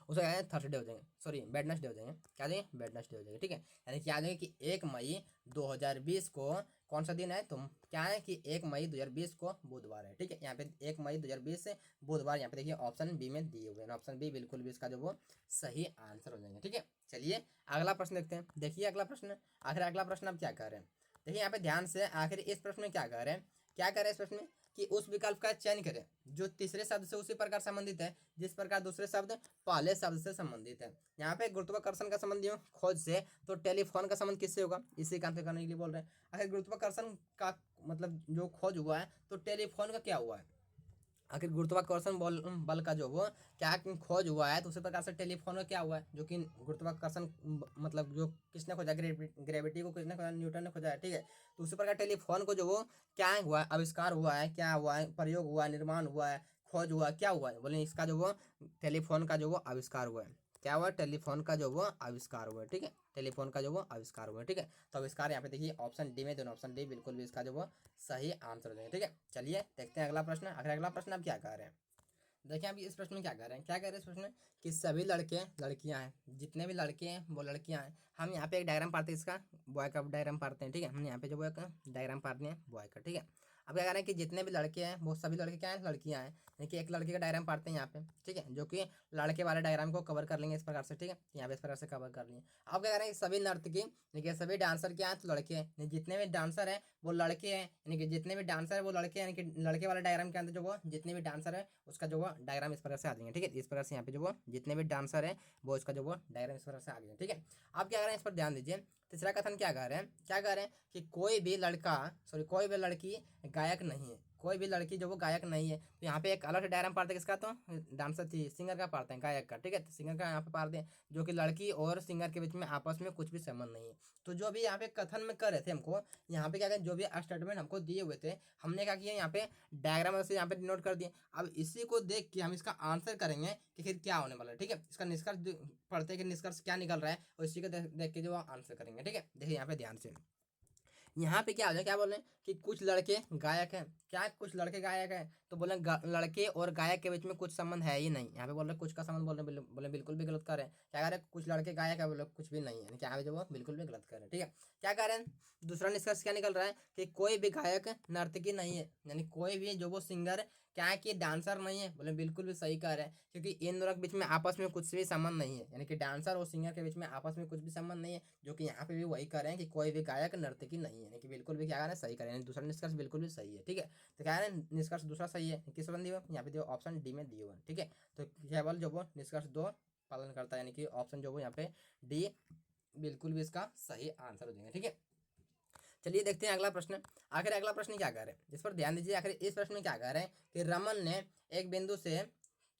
उसका क्या है थर्सडे हो जाएंगे, सॉरी वेडनेसडे हो जाएंगे, क्या आ जाएंगे वेडनेसडे हो जाएंगे, ठीक है। यानी क्या आ जाएंगे कि 1 मई 2020 को कौन सा दिन है, तो क्या है कि 1 मई 2020 को बुधवार है, ठीक है। यहाँ पे 1 मई 2020 से बुधवार, यहाँ पे देखिए ऑप्शन बी में दिए हुए हैं, ऑप्शन बी बिल्कुल भी इसका जो वो सही आंसर हो जाएंगे, ठीक है। चलिए अगला प्रश्न देखते हैं। देखिए अगला प्रश्न, आखिर अगला प्रश्न अब क्या कह रहे हैं, देखिए यहाँ पे ध्यान से। आखिर इस प्रश्न में क्या कह रहे हैं, क्या कह रहे हैं इस प्रश्न में कि उस विकल्प का चयन करें जो तीसरे शब्द से उसी प्रकार संबंधित है जिस प्रकार दूसरे शब्द पहले शब्द से संबंधित है। यहाँ पे गुरुत्वाकर्षण का संबंध हो खोज से, तो टेलीफोन का संबंध किससे होगा, इसी का आंसर करने के लिए बोल रहे हैं। आखिर गुरुत्वाकर्षण का मतलब जो खोज हुआ है तो टेलीफोन का क्या हुआ है, आखिर गुरुत्वाकर्षण बल का जो वो क्या खोज हुआ है, तो उसी प्रकार से टेलीफोन का क्या हुआ है, जो कि गुरुत्वाकर्षण मतलब जो किसने खोजा, ग्रेविटी को किसने खोजा, न्यूटन ने खोजा है, ठीक है। तो उसी प्रकार टेलीफोन को जो वो क्या हुआ है, आविष्कार हुआ है, क्या हुआ है, प्रयोग हुआ है, निर्माण हुआ है, खोज हुआ, क्या हुआ है, बोले इसका जो वो टेलीफोन का जो वो आविष्कार हुआ है, क्या हुआ, टेलीफोन का जो वो आविष्कार हुआ है, ठीक है। टेलीफोन का जो वो आविष्कार हुआ है, ठीक है। तो आविष्कार यहाँ पे देखिए ऑप्शन डी में, दोनों ऑप्शन डी बिल्कुल भी इसका जो वो सही आंसर हो जाएगा, ठीक है। चलिए देखते हैं अगला प्रश्न। अगला प्रश्न आप क्या कह रहे हैं, देखिए अभी इस प्रश्न में क्या कह रहे हैं, क्या कह रहे हैं इस प्रश्न में कि सभी लड़के लड़कियां हैं, जितने भी लड़के हैं वो लड़कियां हैं। हम यहाँ पे एक डायग्राम पाते हैं, इसका बॉय का डायग्राम पाते हैं, ठीक है। हम यहाँ पे जो बॉय का डायग्राम पाते हैं बॉय का, ठीक है। अब क्या कह रहे हैं कि जितने भी लड़के हैं वो सभी लड़के क्या हैं, लड़कियां हैं। यानी कि एक लड़के का डायग्राम पाते हैं यहाँ पे, ठीक है, जो कि लड़के वाले डायग्राम को कवर कर लेंगे इस प्रकार से, ठीक है। यहाँ पे इस प्रकार से कवर कर लिए। अब क्या कह रहे हैं कि सभी नर्तकी यानी कि सभी डांसर क्या हैं, तो लड़के हैं। जितने भी डांसर हैं वो लड़के हैं, यानी कि जितने भी डांसर है वो लड़के हैं, यानी कि लड़के वाले डायग्राम के अंदर जो वो जितने भी डांसर है उसका जो वो डायग्राम इस प्रकार से आ जाएंगे, ठीक है। इस प्रकार से यहाँ पे जो वो जितने भी डांसर है वो इसका जो वो डायग्राम इस प्रकार से आ गया, ठीक है। अब क्या कर रहे हैं इस पर ध्यान दीजिए। तीसरा कथन क्या कह रहे हैं, क्या कह रहे हैं कि कोई भी लड़का कोई भी लड़की गायक नहीं है, कोई भी लड़की जो वो गायक नहीं है। तो यहाँ पे एक अलग से डायग्राम पाते हैं किसका, तो डांसर थी सिंगर का पाते हैं, गायक का, ठीक है। तो सिंगर का यहाँ पे पाते हैं जो कि लड़की और सिंगर के बीच में आपस में कुछ भी संबंध नहीं है। तो जो भी यहाँ पे कथन में कर रहे थे हमको, यहाँ पे क्या करें, जो भी स्टेटमेंट हमको दिए हुए थे हमने क्या किया यहाँ पे डायग्राम से यहाँ पे नोट कर दिए। अब इसी को देख के हम इसका आंसर करेंगे कि फिर क्या होने वाला है, ठीक है। इसका निष्कर्ष पढ़ते हैं कि निष्कर्ष क्या निकल रहा है, और इसी को देख के जो आंसर करेंगे, ठीक है। देखिए यहाँ पे ध्यान से, यहाँ पे क्या हो जाए, क्या बोल रहे हैं कि कुछ लड़के गायक हैं, क्या कुछ लड़के गायक हैं, तो बोले लड़के और गायक के बीच में कुछ संबंध है ही नहीं। यहाँ पे बोल रहे कुछ का संबंध, बोले बिल्कुल भी गलत कर रहे हैं। क्या कह रहे हैं, कुछ लड़के गायक है, बोले कुछ भी नहीं है, क्या है जो वो बिल्कुल भी गलत कर रहे हैं, ठीक है। क्या कह रहे हैं, दूसरा निष्कर्ष क्या निकल रहा है कि कोई भी गायक नर्तकी नहीं है, यानी कोई भी जो वो सिंगर क्या है कि डांसर नहीं है, बोले बिल्कुल भी सही कह रहे हैं, क्योंकि इन दोनों के बीच में आपस में कुछ भी संबंध नहीं है, यानी कि डांसर और सिंगर के बीच में आपस में कुछ भी संबंध नहीं है। जो कि यहाँ पे भी वही कह रहे हैं कि कोई भी गायक नर्तकी नहीं है, यानी कि बिल्कुल भी क्या कह रहे हैं, सही कह रहे हैं, दूसरा निष्कर्ष बिल्कुल भी सही है, ठीक है। तो कह रहे हैं निष्कर्ष दूसरा सही है, किस बंदी हुआ यहाँ पे दिया ऑप्शन डी में दिए हुए, ठीक है। तो केवल जो वो निष्कर्ष दो पालन करता है, यानी कि ऑप्शन जो वो यहाँ पे डी बिल्कुल भी इसका सही आंसर हो जाएगा, ठीक है। चलिए देखते हैं अगला प्रश्न। आखिर अगला प्रश्न क्या कह रहे हैं, इस पर ध्यान दीजिए। आखिर इस प्रश्न में क्या कह रहे हैं कि रमन ने एक बिंदु से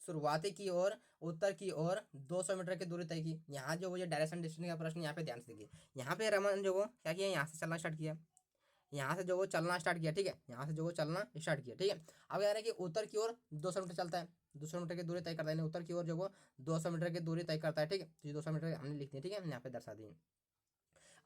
शुरुआती की ओर उत्तर की ओर 200 मीटर की दूरी तय की। यहाँ जो वो ये डायरेक्शन डिस्टेंस का प्रश्न यहाँ पे ध्यान से देखिए। यहाँ पे रमन जो वो क्या किया, यहाँ से चलना स्टार्ट किया, यहाँ से जो वो चलना स्टार्ट किया, ठीक है। यहाँ से जो वो चलना स्टार्ट किया, ठीक है। अब कह रहे हैं कि उत्तर की ओर 200 मीटर चलता है, 200 मीटर की दूरी तय करता है, उत्तर की ओर जो वो 200 मीटर की दूरी तय करता है, ठीक है। तो ये 200 मीटर हमने लिख दिया, ठीक है, यहाँ पे दर्शा दी।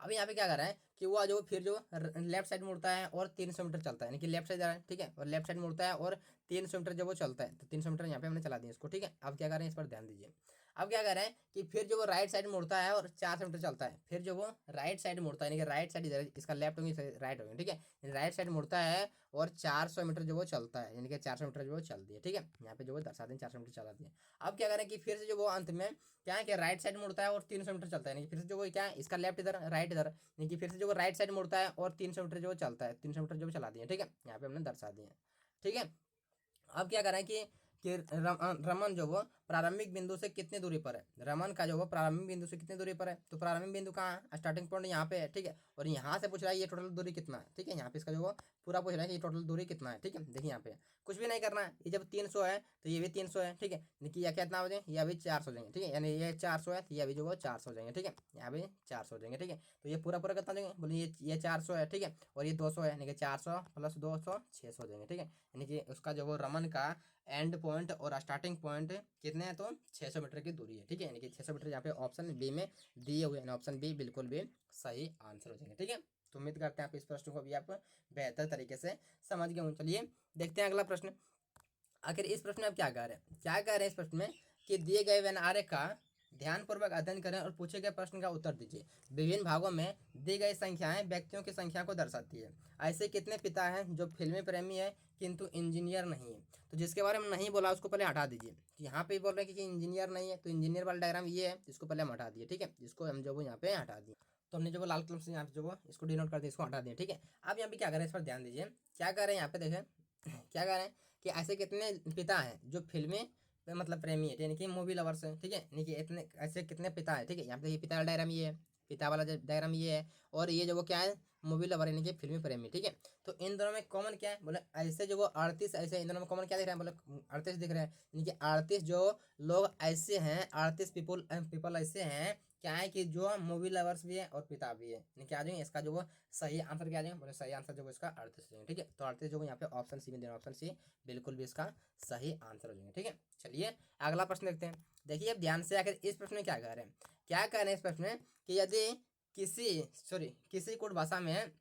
अब यहाँ पे क्या कर रहा है कि वो जो फिर जो लेफ्ट साइड मुड़ता है और 300 मीटर चलता है, यानी कि लेफ्ट साइड जा रहा है, ठीक है, और लेफ्ट साइड मुड़ता है और 300 मीटर जब वो चलता है, तो 300 मीटर यहाँ पे हमने चला दिया इसको, ठीक है। अब क्या कर रहे हैं इस पर ध्यान दीजिए। अब क्या कर रहे हैं कि फिर जो वो राइट साइड मुड़ता है और 400 मीटर चलता है, फिर जो वो राइट साइड मुड़ता है, यानी कि राइट साइड इधर, इसका लेफ्ट होगी राइट होगी, ठीक है। राइट साइड मुड़ता है और 400 मीटर जो वो चलता है, यानी कि 400 मीटर जो वो चल दिया, ठीक है। यहाँ पे जो वो दर्शा दें 400 मीटर चला दिया। अब क्या करें कि फिर से जो वो अंत में क्या है कि राइट साइड मुड़ता है और 300 मीटर चलता है, यानी कि फिर से जो वो क्या है इसका लेफ्ट इधर राइट इधर, यानी कि फिर से जो वो राइट साइड मुड़ता है और 300 मीटर जो वो चलता है, 300 मीटर जो वो चला दिया, ठीक है। यहाँ पे हमने दर्शा दिए, ठीक है। अब क्या करें कि रमन जो वो प्रारंभिक बिंदु से कितनी दूरी पर है, रमन का जो वो प्रारंभिक बिंदु से कितनी दूरी पर है, तो प्रारंभिक बिंदु कहाँ है, स्टार्टिंग पॉइंट यहाँ पे है, ठीक है। और यहाँ से पूछ रहा है ये टोटल दूरी कितना है, ठीक है। यहाँ पे इसका जो वो पूरा पूछ रहा है कि ये टोटल दूरी कितना है, ठीक है। देखिए यहाँ पे कुछ भी नहीं करना है, ये जब 300 है तो ये भी 300 है, ठीक है। यानी कि यह कितना हो जाएंगे, ये अभी 400 हो जाएंगे, ठीक है। यानी ये 400 है तो ये अभी जो वो 400 हो जाएंगे, ठीक है। यहाँ भी 400 हो जाएंगे, ठीक है। तो ये पूरा पूरा कितना देंगे, बोले ये 400 है, ठीक है, और ये 200 है, यानी कि 400 प्लस 200 600 हो जाएंगे, ठीक है। यानी कि उसका जो वो रमन का एंड पॉइंट और स्टार्टिंग पॉइंट कितने हैं, तो 600 मीटर की दूरी है, ठीक है। यानी कि 600 मीटर यहाँ पे ऑप्शन बी में दिए हुए हैं, ऑप्शन बी बिल्कुल भी सही आंसर हो जाएंगे, ठीक है। तो उम्मीद करते हैं आप इस प्रश्न को भी आप बेहतर तरीके से समझ गए हों। चलिए देखते हैं अगला प्रश्न। आखिर इस प्रश्न में आप क्या कह रहे हैं, क्या कह रहे हैं इस प्रश्न में कि दिए गए व्यवहार्य का ध्यानपूर्वक अध्ययन करें और पूछे गए प्रश्न का उत्तर दीजिए। विभिन्न भागों में दी गई संख्याएं व्यक्तियों की संख्या को दर्शाती है। ऐसे कितने पिता हैं जो फिल्मी प्रेमी है किंतु इंजीनियर नहीं है। तो जिसके बारे में नहीं बोला उसको पहले हटा दीजिए। यहाँ पे बोल रहे हैं कि इंजीनियर नहीं है, तो इंजीनियर वाला डायग्राम ये है, इसको पहले हम हटा दिए, ठीक है। इसको हम जो वो यहाँ पे हटा दिए, तो हमने जो वो लाल कलम से यहाँ पे जो वो इसको डिनोट कर दिया, इसको हटा दिया, ठीक है। अब यहाँ पे क्या करें इस पर ध्यान दीजिए। क्या कर रहे हैं यहाँ पे देखें, क्या कह रहे हैं कि ऐसे कितने पिता हैं जो फिल्में मतलब प्रेमी है, यानी कि मूवी लवर्स है, ठीक है। यानी कि इतने ऐसे कितने पिता है, ठीक है। यहाँ पे पिता वाला डायग्राम ये है, पिता वाला डायग्राम ये है, और ये जो वो क्या है मूवी लवर यानी कि फिल्मी प्रेमी, ठीक है। तो इन दोनों में कॉमन क्या है, बोले ऐसे जो वो 38 ऐसे इन दोनों में कॉमन क्या दिख रहा है, बोले 38 दिख रहा है। यानी कि 38 जो लोग ऐसे हैं, 38 पीपल ऐसे हैं क्या है कि जो मूवी लवर्स भी है और पिता भी है, यानी क्या आ जाएंगे इसका जो वो सही आंसर क्या आ जाएगा, बोले सही आंसर जो इसका 38 हो जाएंगे, ठीक है। तो 38 जो यहाँ पे ऑप्शन सी में देना, ऑप्शन सी बिल्कुल भी इसका सही आंसर हो जाएंगे, ठीक है। चलिए अगला प्रश्न देखते हैं। देखिए अब ध्यान से आकर इस प्रश्न में क्या कह रहे हैं, क्या कह रहे हैं इस प्रश्न में कि यदि किसी कोड भाषा में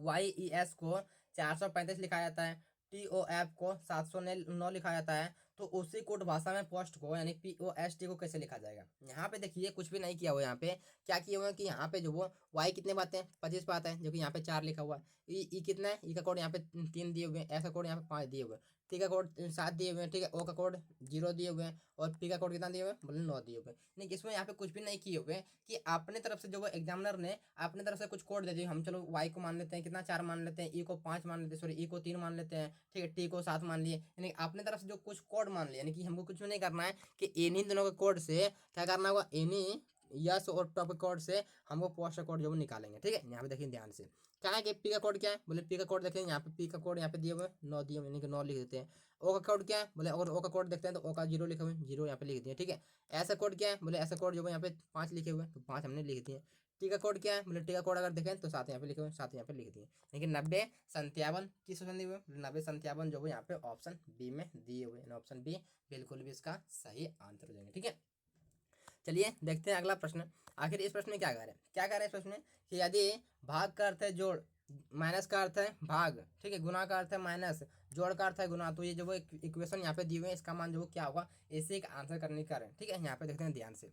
YES को 435 लिखा जाता है, TOF को 709 लिखा जाता है, तो उसी कोड भाषा में पोस्ट को यानी POST को कैसे लिखा जाएगा। यहाँ पे देखिए कुछ भी नहीं किया हुआ, यहाँ पे क्या किया हुआ है कि यहाँ पे जो वो y कितने पाते हैं 25 पाता है, जो कि यहाँ पे 4 लिखा हुआ है। ई कितना है, ई का कोड यहाँ पे 3 दिए हुए हैं, ऐसा कोड यहाँ पे 5 दिए हुए हैं, टी का कोड 7 दिए हुए हैं, ठीक है, ओ का कोड 0 दिए हुए हैं और पी का कोड कितना दिए हुए हैं, बोले 9 दिए हुए हैं। नहीं, इसमें यहाँ पे कुछ भी नहीं किए हुए कि अपने तरफ से जो वो एग्जामिनर ने अपने तरफ से कुछ कोड दे दिए। हम चलो वाई को मान लेते हैं कितना 4 मान लेते हैं, ई को 5 मान लेते हैं, सॉरी ई को 3 मान लेते हैं, ठीक है, टी को 7 मान लिए, यानी अपने तरफ से जो कुछ कोड मान लिया, यानी कि हमको कुछ भी नहीं करना है कि इन्हीं दोनों के कोड से क्या करना होगा, इन्हीं यस और टॉप कोड से हमको पोस्ट कोड जो निकालेंगे, ठीक है। यहाँ पे देखिए ध्यान से क्या है कि पी का कोड क्या है, बोले पी का कोड देखें, यहाँ पे पी का कोड यहाँ पे दिए हुए 9 दिए हुए, यानी कि 9 लिख देते हैं। ओ का कोड क्या है, बोले अगर ओ का कोड देखते हैं तो ओ का 0 लिखे हुए, 0 यहाँ पे लिख दिए, ठीक है। ऐसा कोड क्या है, बोले ऐसा कोड जो है यहाँ पे 5 लिखे हुए तो 5 हमने लिख दिए। टी का कोड क्या है, बोले टी का कोड अगर देखें तो 7 यहाँ पे लिखे हुए, 7 यहाँ पे लिख दिए। लेकिन 90 57 किस ऑप्शन दिए हुए, 90 57 जो है यहाँ पे ऑप्शन बी में दिए हुए, ऑप्शन बी बिल्कुल भी इसका सही आंसर हो जाएंगे, ठीक है। चलिए देखते हैं अगला प्रश्न। आखिर इस प्रश्न में क्या कह रहे हैं, क्या कह रहे हैं इस प्रश्न में कि यदि भाग का अर्थ है जोड़, माइनस का अर्थ है भाग, ठीक है, गुना का अर्थ है माइनस, जोड़ का अर्थ है गुना, तो ये जो वो इक्वेशन यहाँ पे दिए हुए हैं इसका मान जो क्या होगा, इसे एक आंसर करने का है, ठीक है। यहाँ पे देखते हैं ध्यान से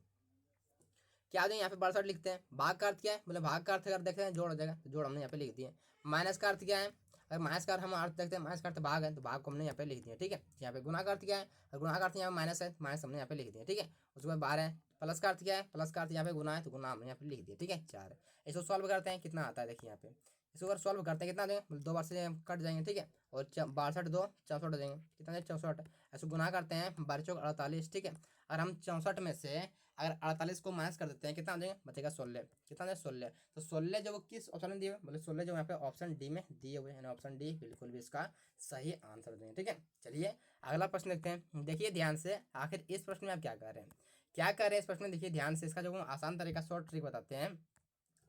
क्या हो जाए, यहाँ पे 62 लिखते हैं। भाग का अर्थ क्या है, बोले भाग का अर्थ अगर देखते हैं जोड़ हो जाएगा, तो जोड़ हमने यहाँ पे लिख दिए। माइनस का अर्थ क्या है, अगर माइनस का अर्थ हम अर्थ देखते हैं, माइनस का अर्थ भाग है तो भाग को हमने यहाँ पे लिख दिया, ठीक है। यहाँ पे गुना का अर्थ क्या है, और गुना का अर्थ यहाँ माइनस है, माइनस हमने यहाँ पे लिख दिया, ठीक है। उसके बाद 12 है। प्लस का अर्थ क्या है, प्लस का अर्थ यहाँ पे गुना है तो गुना हमने यहाँ पे लिख दिया, ठीक है। 4 इसको सॉल्व करते हैं, कितना आता है देखिए यहाँ पे, इसको अगर सॉल्व करते हैं कितना देंगे, 2 बार से कट जाएंगे, ठीक है। और 62 2 64 हो जाएंगे, कितना दें 64। ऐसे गुना करते हैं 12 चौक 48, ठीक है। और हम 64 में से अगर 48 को माइनस कर देते हैं कितना देंगे, बचेगा 16, कितना दें 16। तो 16 जो किस ऑप्शन में दिए हुए, बोले 16 जो यहाँ पे ऑप्शन डी में दिए हुए हैं, ऑप्शन डी बिल्कुल भी इसका सही आंसर देंगे, ठीक है। चलिए अगला प्रश्न देखते हैं, देखिए ध्यान से आखिर इस प्रश्न में आप क्या कर रहे हैं, क्या कर रहे हैं इस प्रश्न में, देखिए ध्यान से, इसका जो आसान तरीका शॉर्ट ट्रिक बताते हैं।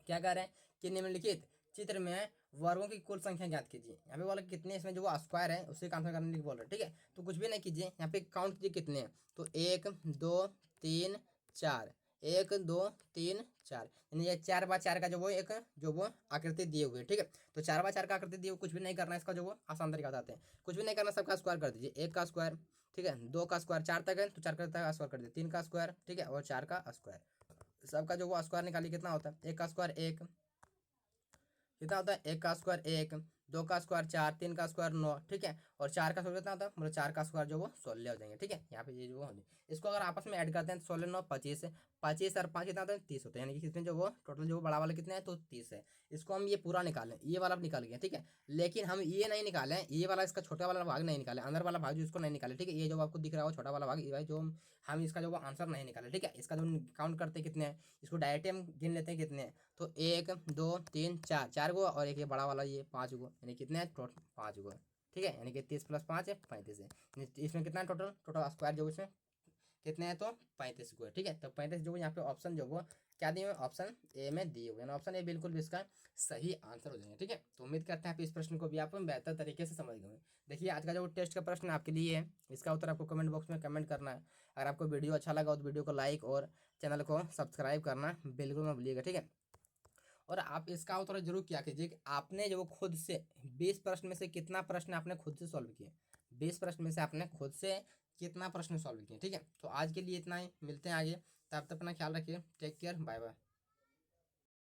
क्या कर रहे हैं कि निम्नलिखित चित्र में वर्गों की कुल संख्या ज्ञात कीजिए। यहाँ पे बोला कितने, इसमें जो वो स्क्वायर है उसे आंसर करने के बोल रहे हैं, ठीक है। तो कुछ भी नहीं कीजिए, यहाँ पे काउंट कीजिए कितने हैं, तो 1 2 3 4, 1 2 3 4, यानी ये 4x4 का जो वो एक जो वो आकृति दिए हुए, ठीक है। तो 4x4 का आकृति दिए हुए, कुछ भी नहीं करना है, इसका जो वो आसान तरीका बताते हैं, कुछ भी नहीं करना, सबका स्क्वायर कर दीजिए। 1 का स्क्वायर, ठीक है, 2 का स्क्वायर, 4 तक है तो 4 का स्क्वायर कर दीजिए, 3 का स्क्वायर, ठीक है, और 4 का स्क्वायर। सबका जो वो स्क्वायर निकालिए, कितना होता है, 1 का स्क्वायर 1, कितना होता है 1 का स्क्वायर 1, 2 का स्क्वायर 4, 3 का स्क्वायर 9, ठीक है, और 4 का स्क्वायर कितना होता है, मतलब 4 का स्क्वायर जो वो 16 हो जाएंगे, ठीक है। यहाँ पे ये जो हो जाए, इसको अगर आपस में ऐड करते हैं तो 16 9 25, 25 और 5 कितना होता है 30 होता है, यानी कि कितने जो वो टोटल जो बड़ा वाला कितना है तो 30 है। इसको हम ये पूरा निकालें, ये वाला निकाल गया, ठीक है। लेकिन हम ये नहीं निकालें, ये वाला इसका छोटा वाला भाग नहीं निकाले, अंदर वाला भाग जो इसको नहीं निकाले, ठीक है। ये जो आपको दिख रहा हो छोटा वाला भाग, ये जो हम इसका जो वो आंसर नहीं निकाले, ठीक है। इसका जो काउंट करते कितने हैं, इसको डायरेक्ट हम गिन लेते हैं कितने हैं, तो 1 2 3 4, 4 गो, और एक ये बड़ा वाला ये 5 गो, यानी कितने हैं टोटल 5 गो, ठीक है। यानी कि 30 + 5 है 35 है। इसमें कितना टोटल टोटल स्क्वायर जो इसमें कितने हैं तो 35 गो है, ठीक है। तो 35 जो यहाँ पे ऑप्शन जो वो क्या दिए हुए, ऑप्शन ए में दिए हुए हैं, ऑप्शन ए बिल्कुल भी इसका सही आंसर हो जाएंगे, ठीक है। तो उम्मीद करते हैं आप इस प्रश्न को भी आप बेहतर तरीके से समझ गए। देखिए आज का जो टेस्ट का प्रश्न आपके लिए है, इसका उत्तर आपको कमेंट बॉक्स में कमेंट करना है। अगर आपको वीडियो अच्छा लगा तो वीडियो को लाइक और चैनल को सब्सक्राइब करना बिल्कुल मत भूलिएगा, ठीक है। और आप इसका उत्तर जरूर किया कीजिए कि आपने जो खुद से 20 प्रश्न में से कितना प्रश्न आपने खुद से सॉल्व किए, 20 प्रश्न में से आपने खुद से कितना प्रश्न सॉल्व किए, ठीक है। तो आज के लिए इतना ही, मिलते हैं आगे, तब तक अपना ख्याल रखिए, टेक केयर, बाय बाय।